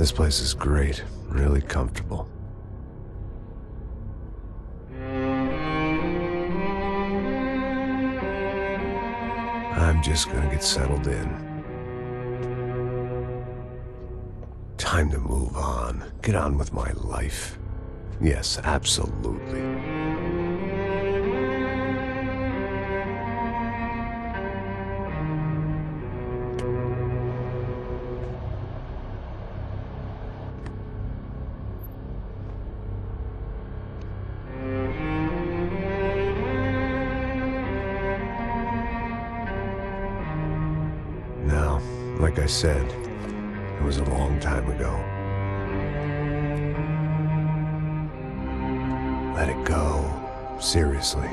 This place is great, really comfortable. I'm just gonna get settled in. Time to move on. Get on with my life. Yes, absolutely. Now, like I said, it was a long time ago. Let it go. Seriously.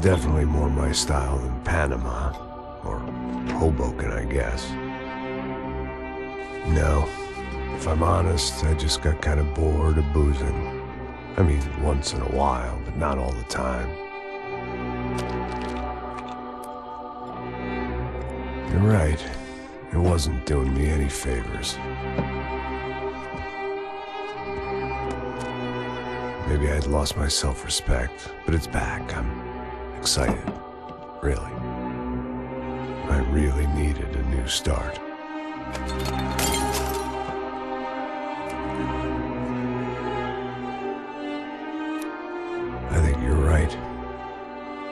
Definitely more my style than Panama, or Hoboken, I guess. No, if I'm honest, I just got kind of bored of boozing. I mean, once in a while, but not all the time. You're right, it wasn't doing me any favors. Maybe I'd lost my self-respect, but it's back. I'm excited, really. I really needed a new start. I think you're right.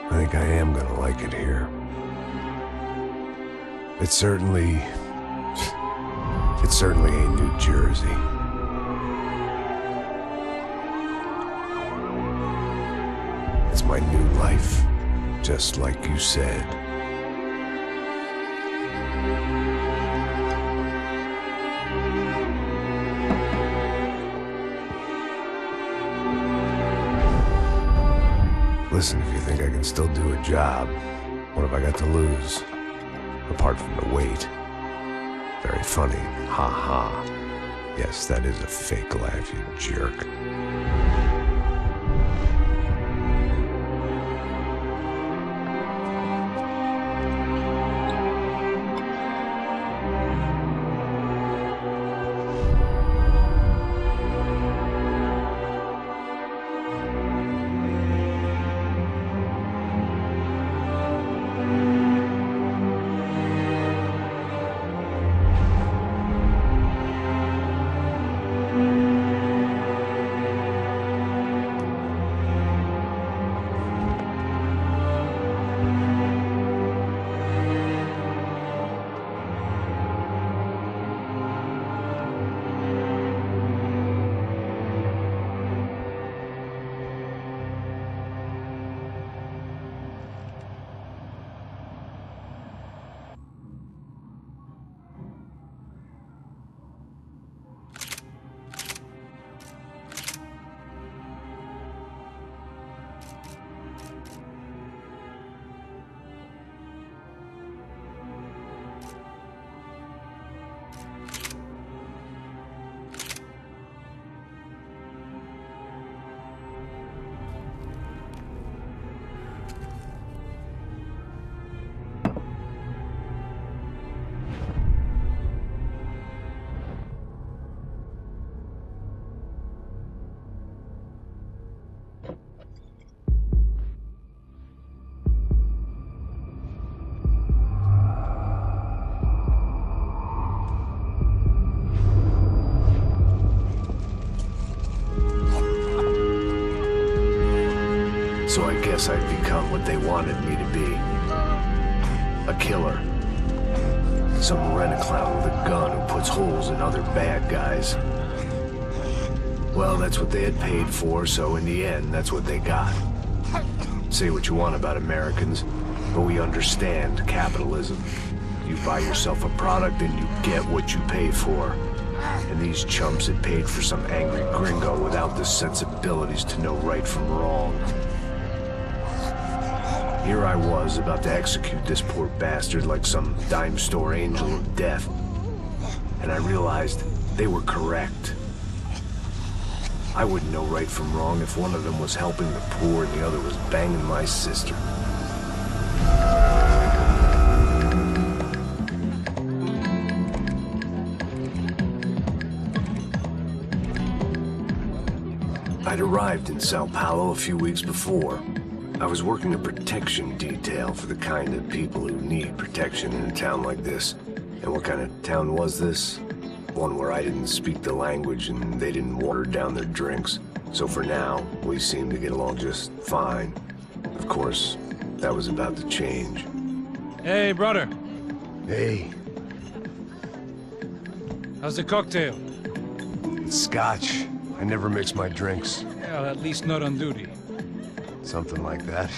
I think I am gonna like it here. It certainly ain't New Jersey. It's my new life. Just like you said. Listen, if you think I can still do a job, what have I got to lose? Apart from the weight. Very funny. Ha ha. Yes, that is a fake laugh, you jerk. So I guess I'd become what they wanted me to be. A killer. Some rent-a-clown with a gun who puts holes in other bad guys. Well, that's what they had paid for, so in the end, that's what they got. Say what you want about Americans, but we understand capitalism. You buy yourself a product and you get what you pay for. And these chumps had paid for some angry gringo without the sensibilities to know right from wrong. Here I was, about to execute this poor bastard like some dime store angel of death. And I realized they were correct. I wouldn't know right from wrong if one of them was helping the poor and the other was banging my sister. I'd arrived in Sao Paulo a few weeks before. I was working a protection detail for the kind of people who need protection in a town like this. And what kind of town was this? One where I didn't speak the language and they didn't water down their drinks. So for now, we seemed to get along just fine. Of course, that was about to change. Hey, brother. Hey. How's the cocktail? It's scotch. I never mix my drinks. Well, at least not on duty. Something like that.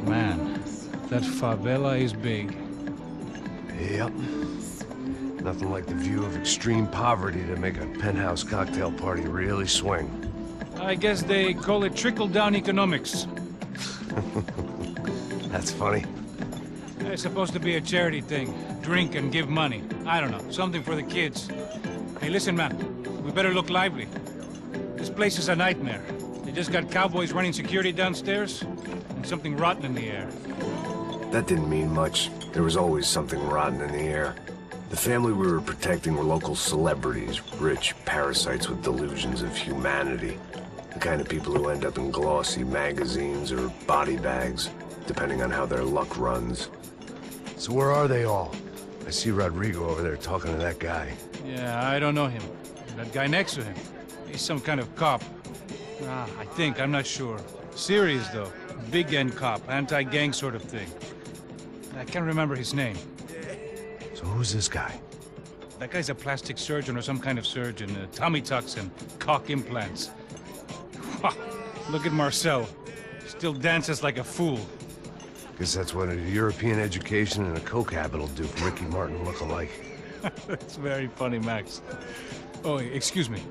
Man, that favela is big. Yep. Nothing like the view of extreme poverty to make a penthouse cocktail party really swing. I guess they call it trickle-down economics. That's funny. It's supposed to be a charity thing. Drink and give money. I don't know, something for the kids. Hey, listen, man. We better look lively. This place is a nightmare. They just got cowboys running security downstairs, and something rotten in the air. That didn't mean much. There was always something rotten in the air. The family we were protecting were local celebrities, rich parasites with delusions of humanity. The kind of people who end up in glossy magazines or body bags, depending on how their luck runs. So where are they all? I see Rodrigo over there talking to that guy. Yeah, I don't know him. That guy next to him. He's some kind of cop. I think, I'm not sure. Serious, though. Big-end cop, anti-gang sort of thing. I can't remember his name. So who's this guy? That guy's a plastic surgeon or some kind of surgeon. Tummy tucks and cock implants. Look at Marcel. Still dances like a fool. Guess that's what a European education and a coke habit will do for Ricky Martin look-alike. That's very funny, Max. Oh, excuse me.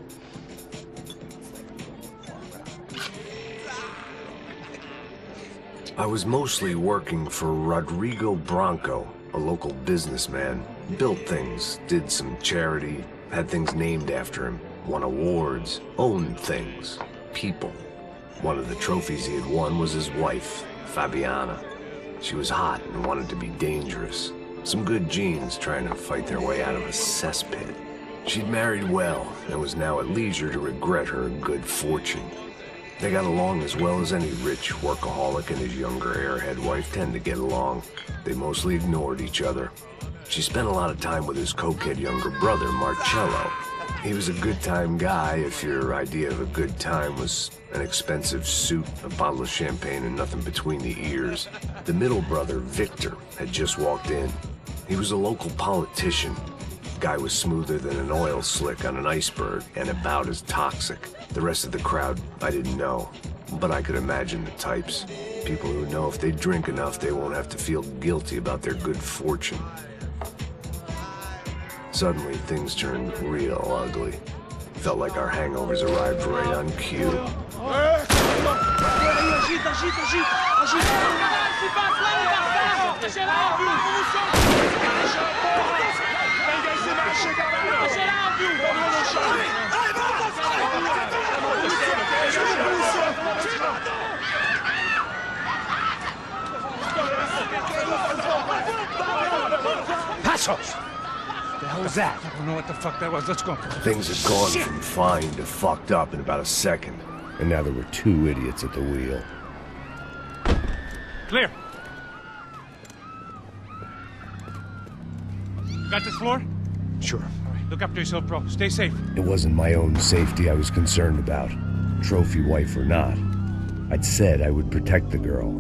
I was mostly working for Rodrigo Branco, a local businessman. Built things, did some charity, had things named after him, won awards, owned things, people. One of the trophies he had won was his wife, Fabiana. She was hot and wanted to be dangerous. Some good genes trying to fight their way out of a cesspit. She'd married well and was now at leisure to regret her good fortune. They got along as well as any rich workaholic and his younger airhead wife tend to get along. They mostly ignored each other. She spent a lot of time with his cokehead younger brother, Marcello. He was a good-time guy if your idea of a good time was an expensive suit, a bottle of champagne, and nothing between the ears. The middle brother, Victor, had just walked in. He was a local politician. Guy was smoother than an oil slick on an iceberg and about as toxic. The rest of the crowd, I didn't know, but I could imagine the types. People who know if they drink enough, they won't have to feel guilty about their good fortune. Suddenly, things turned real ugly. Felt like our hangovers arrived right on cue. Passos! The hell was that? I don't know what the fuck that was. Let's go. Things had gone from fine to fucked up in about a second. And now there were two idiots at the wheel. Clear. You got this floor? Sure. All right, look after yourself, bro. Stay safe. It wasn't my own safety I was concerned about. Trophy wife or not. I'd said I would protect the girl.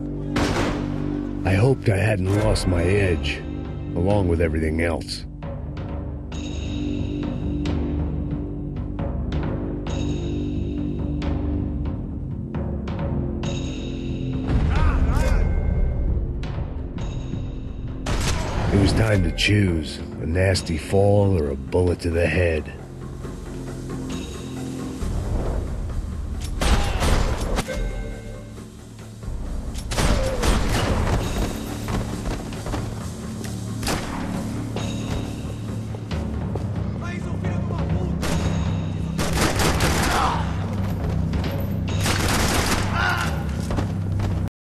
I hoped I hadn't lost my edge, along with everything else. It was time to choose, a nasty fall or a bullet to the head.